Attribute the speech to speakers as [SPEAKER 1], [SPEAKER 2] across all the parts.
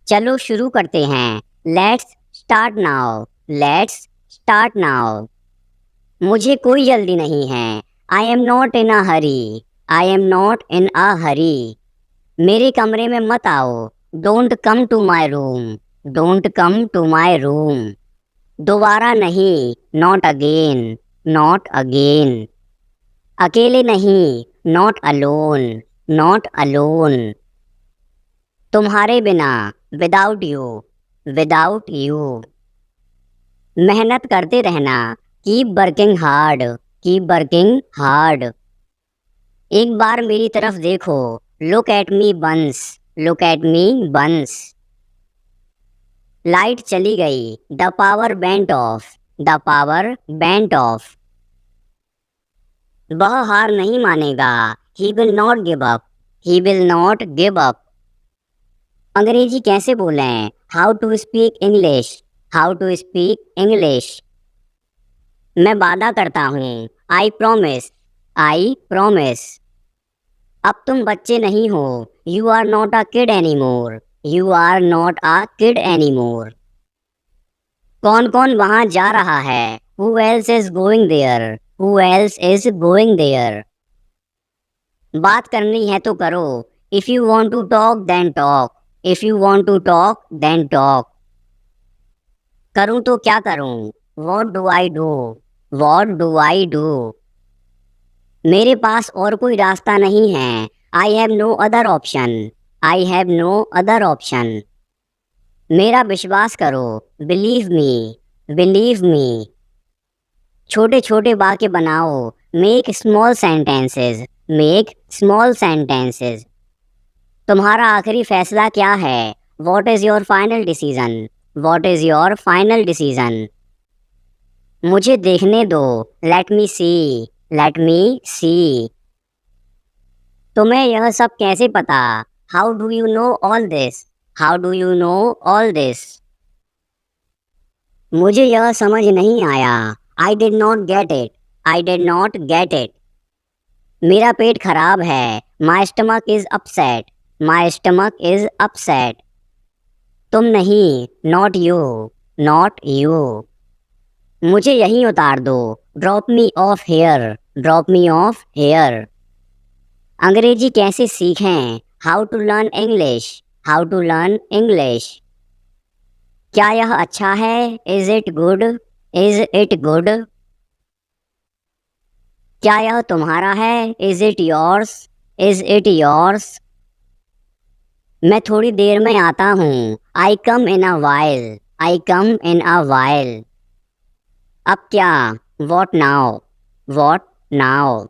[SPEAKER 1] चलो शुरू करते हैं। Let's start now. Let's start now. मुझे कोई जल्दी नहीं है। I am not in a hurry. I am not in a hurry. मेरे कमरे में मत आओ। Don't come to my room. Don't come to my room. दोबारा नहीं। Not again. Not again. अकेले नहीं। Not alone. Not alone. तुम्हारे बिना। Without you. Without you. मेहनत करते रहना। Keep working hard. Keep working hard. एक बार मेरी तरफ देखो। Look at me once. Look at me once. लाइट चली गई। The power went off. The power went off. वह हार नहीं मानेगा। He will not give up. He will not give up. अंग्रेजी कैसे बोलें? How to speak English. How to speak English. मैं वादा करता हूँ। I promise. I promise. अब तुम बच्चे नहीं हो। You are not a kid any more. You are not a kid any more. कौन कौन वहां जा रहा है? Who else is going there. Who else is going there. बात करनी है तो करो। If you want to talk then talk. If you want to talk then talk. करूं तो क्या करूं? What do I do. What do I do. मेरे पास और कोई रास्ता नहीं है। I have no other option. I have no other option. मेरा विश्वास करो। Believe me. Believe me. छोटे छोटे वाक्य बनाओ। Make small sentences. Make small sentences. तुम्हारा आखिरी फैसला क्या है? What is your final decision. What is your final decision. मुझे देखने दो। लेट मी सी। लेट मी सी। तुम्हें यह सब कैसे पता? How do you know all this. How do you know all this. मुझे यह समझ नहीं आया। I did not get it. I did not gate it. मेरा पेट खराब है। My stomach is upset. My stomach is upset. तुम नहीं। Not you. Not you. मुझे यहीं उतार दो। Drop me off here. Drop me off here. अंग्रेजी कैसे सीखें? How to learn English. How to learn English. क्या यह अच्छा है? Is it good. Is it good. क्या यह तुम्हारा है? Is it yours. Is it yours. मैं थोड़ी देर में आता हूँ। आई come in a while. I come in a while. अब क्या? What now. What now.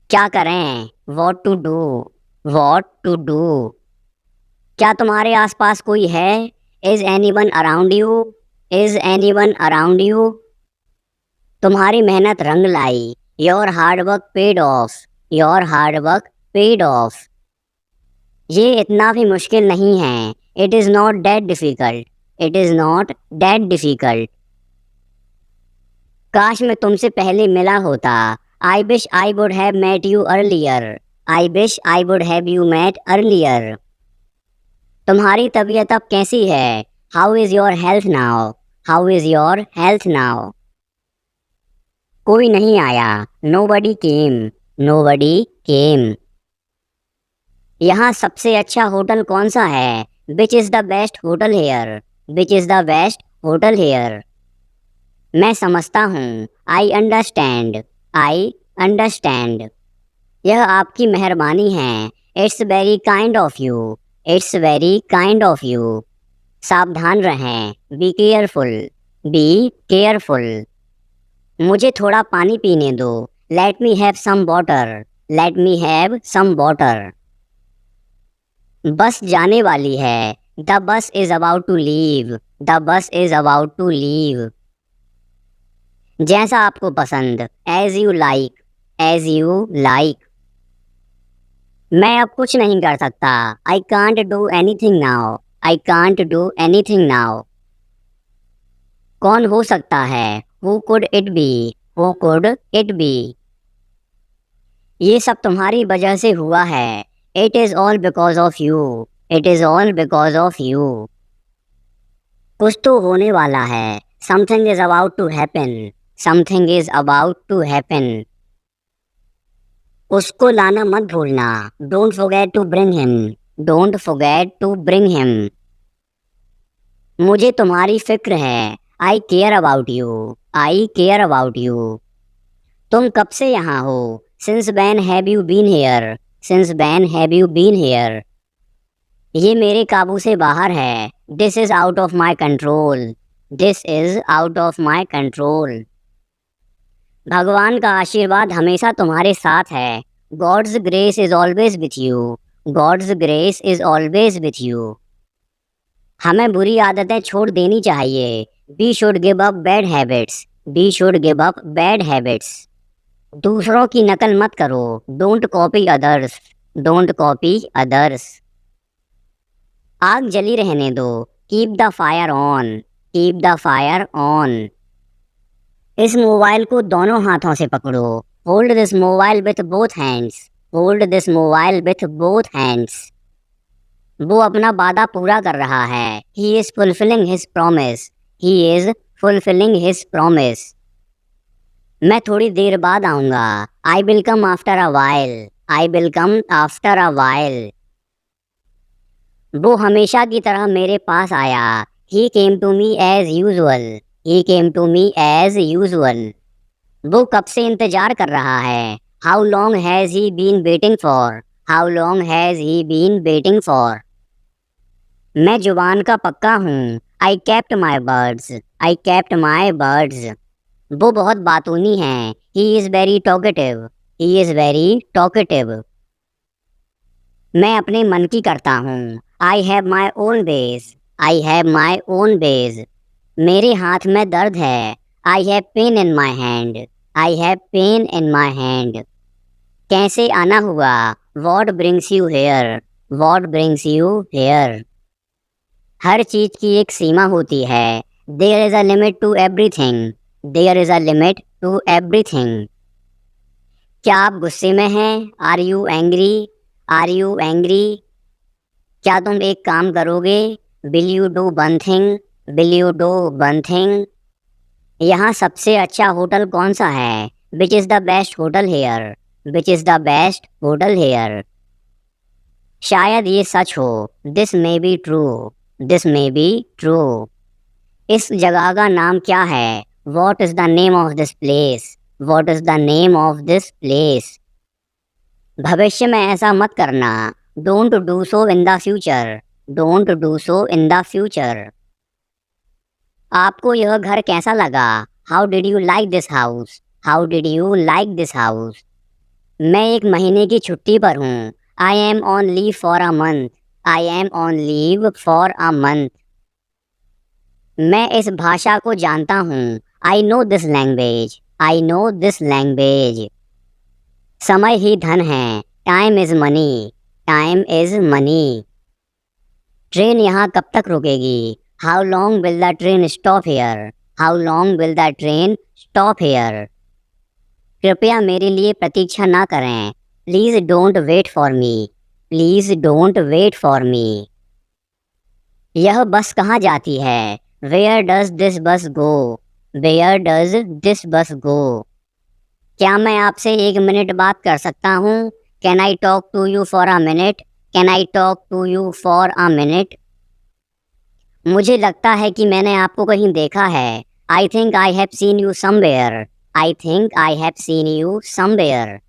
[SPEAKER 1] क्या करें? What to do. What to do. क्या तुम्हारे आसपास कोई है? Is anyone around you. Is anyone around you. तुम्हारी मेहनत रंग लाई। Your hard work paid off. Your hard work paid off. ये इतना भी मुश्किल नहीं है। It is not that difficult. It is not that difficult. काश मैं तुमसे पहले मिला होता। I wish I would have met you earlier. I wish I would have you met earlier. तुम्हारी तबीयत अब कैसी है? How is your health now. How is your health now. कोई नहीं आया। Nobody came. Nobody came. यहाँ सबसे अच्छा होटल कौन सा है? Which is the best hotel here. Which is the best hotel here. मैं समझता हूँ। I understand. I understand. यह आपकी मेहरबानी है। It's very kind of you. It's very kind of you. सावधान रहें। Be careful. Be careful. मुझे थोड़ा पानी पीने दो। Let me have some water. Let me have some water. Bus जाने वाली है। The bus is about to leave. The bus is about to leave. जैसा आपको पसंद। As you like. As you like. मैं अब कुछ नहीं कर सकता। I can't do anything now. I can't do anything now. कौन हो सकता है? Who could it be. Who could it be. ये सब तुम्हारी वजह से हुआ है। It is all because of you. It is all because of you. कुछ तो होने वाला है. Something is about to happen. Something is about to happen. उसको लाना मत भूलना. Don't forget to bring him. Don't forget to bring him. मुझे तुम्हारी फिक्र है. I care about you. I care about you. तुम कब से यहाँ हो? Since when have you been here? Since when have you been here? ये मेरे काबू से बाहर है. This is out of my control. This is out of my control. भगवान का आशीर्वाद हमेशा तुम्हारे साथ है. God's grace is always with you. God's grace is always with you. हमें बुरी आदतें छोड़ देनी चाहिए. We should give up bad habits. We should give up bad habits. दूसरों की नकल मत करो. Don't copy others. Don't copy others. आग जली रहने दो. Keep the fire on. Keep the fire on. इस मोबाइल को दोनों हाथों से पकड़ो. Hold this mobile with both hands. Hold this mobile with both hands. वो अपना वादा पूरा कर रहा है. He is fulfilling his promise. He is fulfilling his promise. मैं थोड़ी देर बाद आऊँगा. I will come after a while. I will come after a while. वो हमेशा की तरह मेरे पास आया. He came to me as usual. He came to me as usual. वो कब से इंतजार कर रहा है. How long has he been waiting for? How long has he been waiting for? मैं जुबान का पक्का हूँ. I kept my words. I kept my words. वो बहुत बातूनी है. He is very talkative. He is very talkative. मैं अपने मन की करता हूँ. I have my own ways. I have my own ways. मेरे हाथ में दर्द है. I have pain in my hand. I have pain in my hand. कैसे आना हुआ? What brings you here? What brings you here? हर चीज की एक सीमा होती है. There is a limit to everything. There is a limit to everything. क्या आप गुस्से में हैं? Are you angry? Are you angry? क्या तुम एक काम करोगे? Will you do one thing? Will you do one thing? यहाँ सबसे अच्छा होटल कौन सा है? Which is the best hotel here? Which is the best hotel here? शायद ये सच हो. This may be true. This may be true. इस जगह का नाम क्या है? What is the name of this place? What is the name of this place? भविष्य में ऐसा मत करना. Don't do so in the future. Don't do so in the future. आपको यह घर कैसा लगा? How did you like this house? How did you like this house? मैं एक महीने की छुट्टी पर हूँ. I am on leave for a month. I am on leave for a month. मैं इस भाषा को जानता हूँ. I know this language. I know this language. समय ही धन है. Time is money. Time is money. Train यहाँ कब तक रुकेगी? How long will the train stop here? How long will the train stop here? कृपया मेरे लिए प्रतीक्षा ना करें. Please don't wait for me. Please don't wait for me. यह बस कहाँ जाती है? Where does this bus go? Where does this bus go? क्या मैं आपसे एक मिनट बात कर सकता हूँ? Can I talk to you for a minute? Can I talk to you for a minute? मुझे लगता है कि मैंने आपको कहीं देखा है. I think I have seen you somewhere. I think I have seen you somewhere.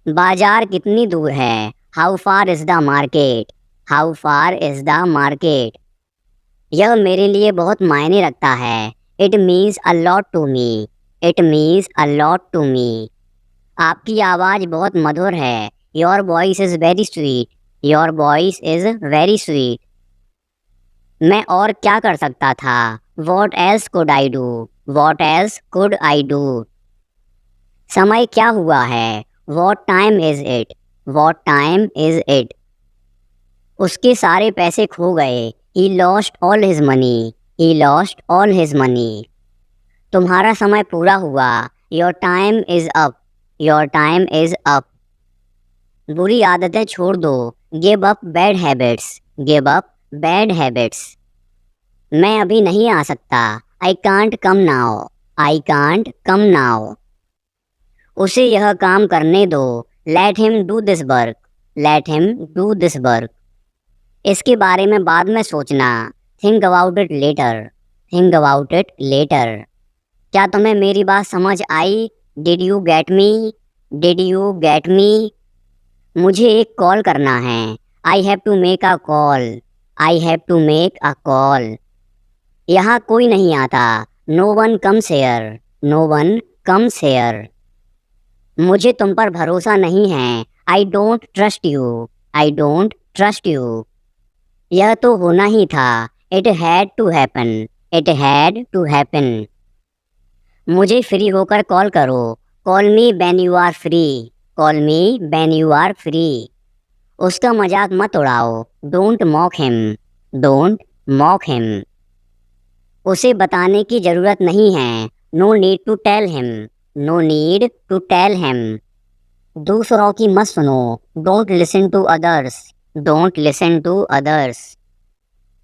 [SPEAKER 1] बाजार कितनी दूर है? How far is the market? How far is the market? यह मेरे लिए बहुत मायने रखता है. It means a lot to me. It means a lot to me. आपकी आवाज़ बहुत मधुर है. Your voice is very sweet. Your voice is very sweet. मैं और क्या कर सकता था? What else could I do? What else could I do? समय क्या हुआ है? What time is it? What time is it? उसके सारे पैसे खो गए. He lost all his money. He lost all his money. तुम्हारा समय पूरा हुआ. Your time is up. Your time is up. बुरी आदतें छोड़ दो. Give up bad habits, give up bad habits. मैं अभी नहीं आ सकता, I can't come now, I can't come now. उसे यह काम करने दो, let him do this work, let him do this work. इसके बारे में बाद में सोचना, think about it later, think about it later. क्या तुम्हें मेरी बात समझ आई? Did you get me, did you get me. मुझे एक कॉल करना है, I have to make a call, I have to make a call. यहाँ कोई नहीं आता, no one comes here, no one comes here. मुझे तुम पर भरोसा नहीं है, I don't trust you, I don't trust you. यह तो होना ही था, it had to happen, it had to happen. मुझे फ्री होकर कॉल करो, call me when you are free, call me when you are free. उसका मजाक मत उड़ाओ, don't mock him, don't mock him. उसे बताने की ज़रूरत नहीं है, no need to tell him, no need to tell him. दूसरों की मत सुनो, don't listen to others, don't listen to others.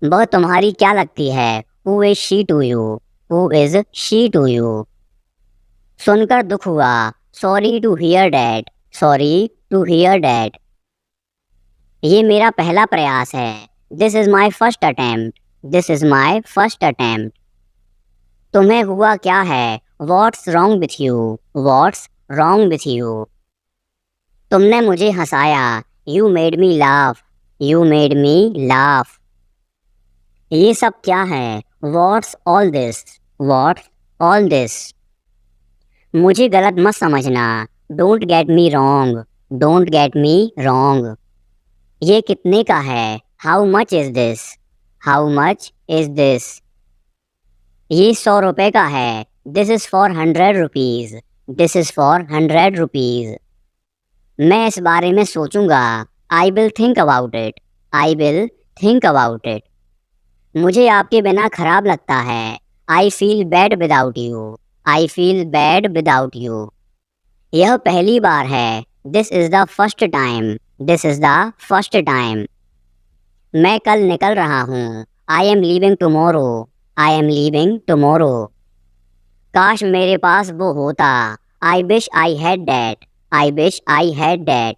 [SPEAKER 1] वह तुम्हारी क्या लगती है, who is she to you, who is she to you. सुनकर दुख हुआ, sorry to hear that, sorry to hear that. ये मेरा पहला प्रयास है, this is my first attempt, this is my first attempt. तुम्हें हुआ क्या है, what's wrong with you, what's wrong with you. तुमने मुझे हंसाया, you made me laugh, you made me laugh. ये सब क्या है, what's all this, what's all this. मुझे गलत मत समझना, don't get me wrong, don't get me wrong. ये कितने का है, how much is this, how much is this. ये 100 रुपए का है, this is for 100 rupees, this is for 100 rupees. मैं इस बारे में सोचूंगा, I will think about it, I will think about it. मुझे आपके बिना खराब लगता है, I feel bad without you, I feel bad without you. यह पहली बार है, this is the first time, this is the first time. मैं कल निकल रहा हूँ, I am leaving tomorrow, I am leaving tomorrow. काश मेरे पास वो होता, I wish I had that, I wish I had that.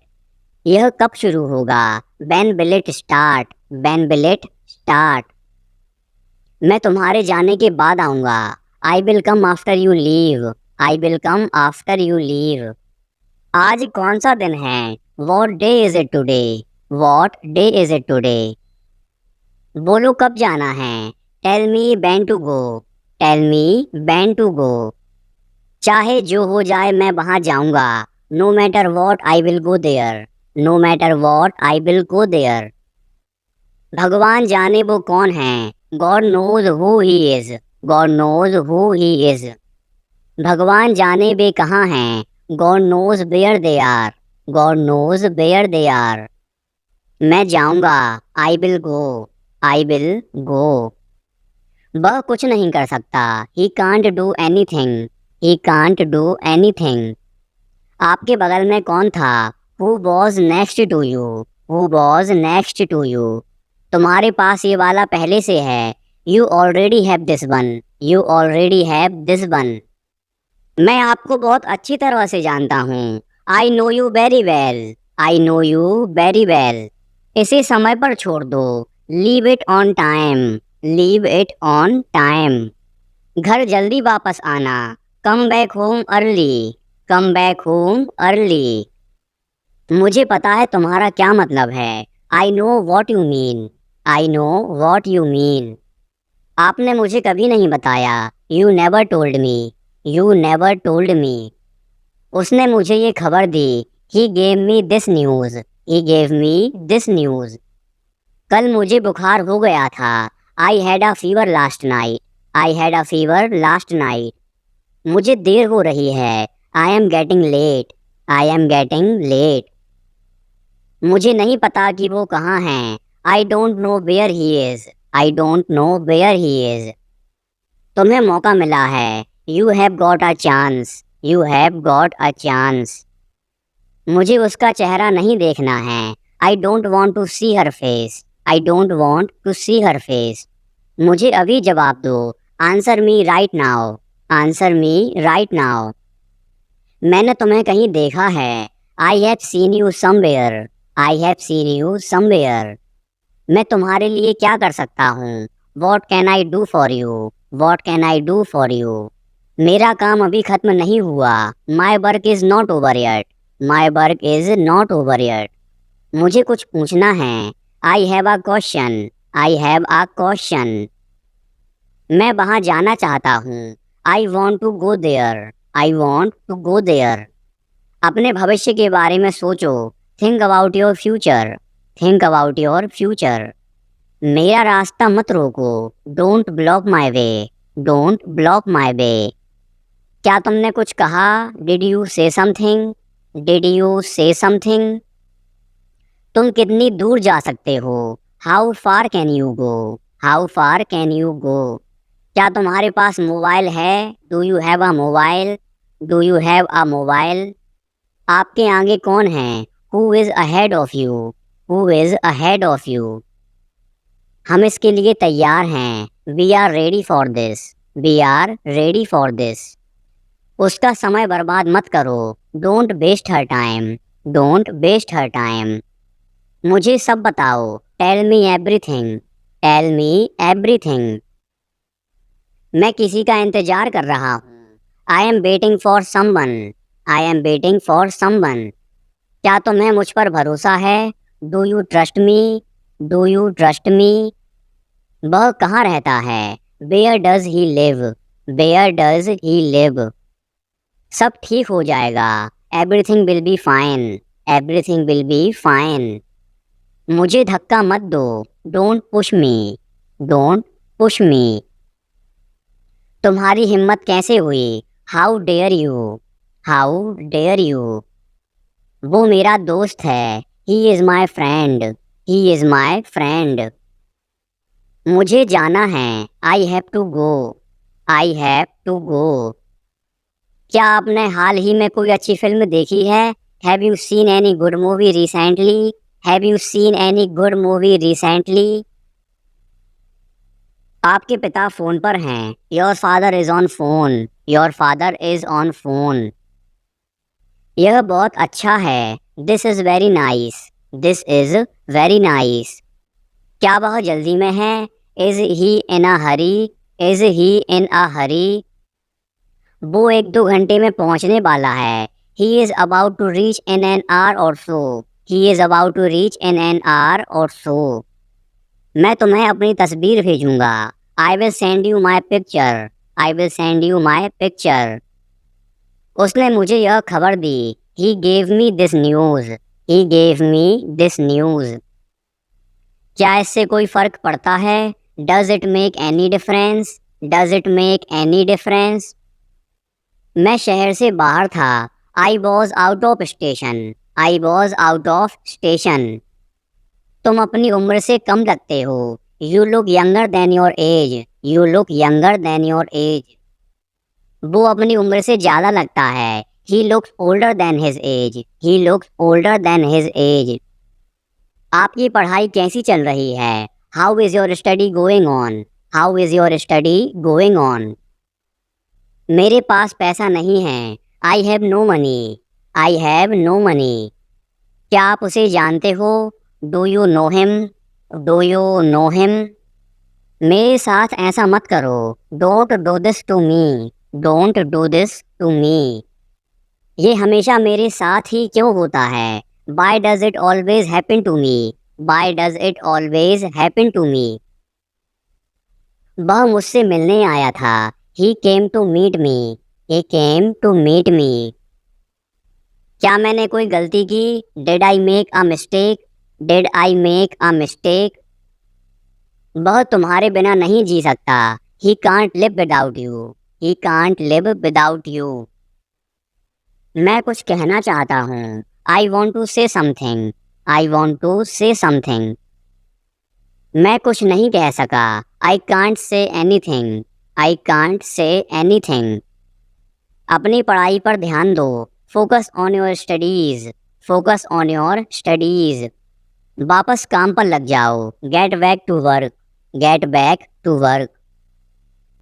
[SPEAKER 1] यह कब शुरू होगा, when will it start, when will it start. मैं तुम्हारे जाने के बाद आऊँगा, I will come after you leave, I will come after you leave. आज कौन सा दिन है, what day is it today, what day is it today. बोलो कब जाना है, tell me when to go, tell me when to go. चाहे जो हो जाए मैं वहाँ जाऊँगा, no matter what I will go there, no matter what I will go there. भगवान जाने वो कौन है, God knows who he is, God knows who he is. भगवान जाने वे कहाँ हैं, God knows where they are, God knows where they are. मैं जाऊँगा, आई विल गो, आई विल गो। वह कुछ नहीं कर सकता, he can't do anything, he can't do anything. आपके बगल में कौन था, who was next to you, who was next to you. तुम्हारे पास ये वाला पहले से है, you already have this one, you already have this one. मैं आपको बहुत अच्छी तरह से जानता हूँ, I know you very well, I know you very well. इसे समय पर छोड़ दो, leave it on time, leave it on time. घर जल्दी वापस आना, come back home early, come back home early. मुझे पता है तुम्हारा क्या मतलब है, I know what you mean, I know what you mean. आपने मुझे कभी नहीं बताया, you never told me, you never told me. उसने मुझे ये खबर दी, he gave me this news, he gave me this news. कल मुझे बुखार हो गया था, I had a fever last night, I had a fever last night. मुझे देर हो रही है, I am getting late, I am getting late. मुझे नहीं पता कि वो कहाँ हैं, I don't know where he is, I don't know where he is. तुम्हें मौका मिला है, you have got a chance, you have got a chance. मुझे उसका चेहरा नहीं देखना है, I don't want to see her face, I don't want to see her face. मुझे अभी जवाब दो, answer me right now, answer me right now. मैंने तुम्हें कहीं देखा है, I have seen you somewhere, I have seen you somewhere. मैं तुम्हारे लिए क्या कर सकता हूँ, what can I do for you, what can I do for you. मेरा काम अभी खत्म नहीं हुआ, my work is not over yet, my work is not over yet. मुझे कुछ पूछना है, I have a question, I have a question. मैं वहाँ जाना चाहता हूँ, I want to go there, I want to go there. अपने भविष्य के बारे में सोचो, think about your future, think about your future. मेरा रास्ता मत रोको, don't block my way, don't block my way. क्या तुमने कुछ कहा, did you say something, did you say something. तुम कितनी दूर जा सकते हो, how far can you go, how far can you go. क्या तुम्हारे पास मोबाइल है, do you have a mobile, do you have a mobile. आपके आगे कौन है, who is ahead of you, who is ahead of you. हम इसके लिए तैयार हैं, we are ready for this, we are ready for this. उसका समय बर्बाद मत करो, don't waste her time, don't waste her time. मुझे सब बताओ, tell me everything, tell me everything. मैं किसी का इंतजार कर रहा हूँ, I am waiting for someone, I am waiting for someone. क्या तुम्हें मुझ पर भरोसा है, do you trust me, do you trust me. वह कहाँ रहता है, where does he live, where does he live. सब ठीक हो जाएगा, everything will be fine, everything will be fine. मुझे धक्का मत दो, don't push me, don't push me. तुम्हारी हिम्मत कैसे हुई, how dare you, how dare you. वो मेरा दोस्त है, he is my friend, he is my friend. मुझे जाना है, I have to go, I have to go. क्या आपने हाल ही में कोई अच्छी फिल्म देखी है, have you seen any good movie recently, have you seen any good movie recently. आपके पिता फ़ोन पर हैं, your father is on phone, your father is on phone. यह बहुत अच्छा है, this is very nice, this is very nice. क्या वह जल्दी में है, is he in a Hari, is he in a हरी। वो 1-2 घंटे में पहुंचने वाला है, he is about to reach in an hour or so, he is about to reach in an hour or so. मैं तुम्हें अपनी तस्वीर भेजूंगा, I will send you my picture, I will send you my picture. उसने मुझे यह खबर दी, he gave me this news, he gave me this news. क्या इससे कोई फ़र्क पड़ता है, does it make any difference, does it make any difference. मैं शहर से बाहर था, I was out of station, I was out of station. तुम अपनी उम्र से कम लगते हो, you look younger than your age, you look younger than your age. वो अपनी उम्र से ज़्यादा लगता है, he looks older than his age, he looks older than his age. आपकी पढ़ाई कैसी चल रही है, how is your study going on, how is your study going on. मेरे पास पैसा नहीं है, I have no money, I have no money. क्या आप उसे जानते हो, do you know him, do you know him. मेरे साथ ऐसा मत करो, don't do this to me, don't do this to me. ये हमेशा मेरे साथ ही क्यों होता है, why does it always happen to me, why does it always happen to me. वह मुझसे मिलने आया था, he came to meet me, he came to meet me. क्या मैंने कोई गलती की, did I make a mistake, did I make a mistake. वह तुम्हारे बिना नहीं जी सकता, he can't live without you, he can't live without you. मैं कुछ कहना चाहता हूँ, I want to say something, I want to say something. मैं कुछ नहीं कह सका, I can't say anything, I can't say anything. अपनी पढ़ाई पर ध्यान दो, focus on your studies, focus on your studies. वापस काम पर लग जाओ, get back to work, get back to work.